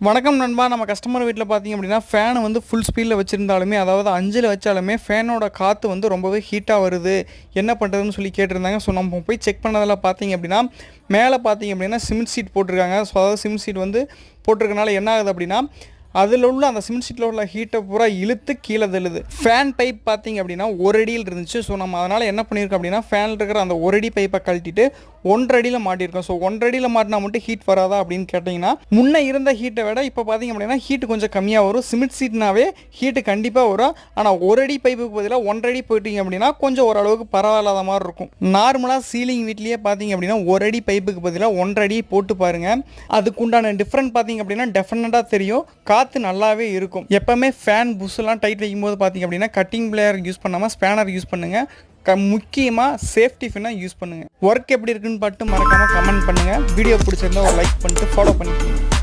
வணக்கம் நண்பா. நம்ம கஸ்டமர் வீட்டில் பார்த்தீங்க அப்படின்னா ஃபேனை வந்து ஃபுல் ஸ்பீடில் வச்சுருந்தாலுமே, அதாவது 5ல் வச்சாலுமே ஃபேனோட காற்று வந்து ரொம்பவே ஹீட்டாக வருது, என்ன பண்ணுறதுன்னு சொல்லி கேட்டிருந்தாங்க. ஸோ நம்ம போய் செக் பண்ணதில் பார்த்தீங்க அப்படின்னா, மேலே பார்த்தீங்க அப்படின்னா சிமெண்ட் சீட் போட்டிருக்காங்க. ஸோ அதாவது சிமெண்ட் சீட் வந்து போட்டிருக்கனால என்ன ஆகுது அப்படின்னா, அதில் உள்ள அந்த சிமெண்ட் சீட்டில் உள்ள ஹீட்டை பூரா இழுத்து கீழே தள்ளுது. ஃபேன் பைப் பார்த்தீங்க அப்படின்னா 1 அடியில் இருந்துச்சு. ஸோ நம்ம அதனால் என்ன பண்ணியிருக்கோம் அப்படின்னா, ஃபேனில் இருக்கிற அந்த 1 அடி பைப்பை கழட்டிட்டு 1.5 அடியில் மாட்டியிருக்கோம். ஸோ 1.5 அடியில் மாட்டினா மட்டும் ஹீட் வராதா அப்படின்னு கேட்டிங்கன்னா, முன்னே இருந்த ஹீட்டை விட இப்போ பார்த்தீங்க அப்படின்னா ஹீட்டு கொஞ்சம் கம்மியாக வரும். சிமெண்ட் சீட்னாவே ஹீட்டு கண்டிப்பாக வரும். ஆனால் 1 அடி பைப்புக்கு பதிலாக 1.5 அடி போயிட்டீங்க அப்படின்னா கொஞ்சம் ஓரளவுக்கு பரவாயில்லாத மாதிரி இருக்கும். நார்மலாக சீலிங் வீட்லேயே பார்த்தீங்க அப்படின்னா 1 அடி பைப்புக்கு பதிலாக 1.5 அடி போட்டு பாருங்கள். அதுக்குண்டான டிஃப்ரெண்ட் பார்த்தீங்க அப்படின்னா டெஃபினட்டாக தெரியும். காற்று நல்லாவே இருக்கும். எப்போவுமே ஃபேன் புஷ்லாம் டைட் வைக்கும்போது பார்த்தீங்க அப்படின்னா கட்டிங் பிளேயர் யூஸ் பண்ணாமல் ஸ்பேனர் யூஸ் பண்ணுங்கள். முக்கியமாக சேஃப்டி ஃபின்னாக யூஸ் பண்ணுங்கள். ஒர்க் எப்படி இருக்குன்னு பார்த்து மறக்காமல் கமெண்ட் பண்ணுங்கள். வீடியோ பிடிச்சிருந்தா ஒரு லைக் பண்ணிட்டு ஃபாலோ பண்ணிக்கோங்க.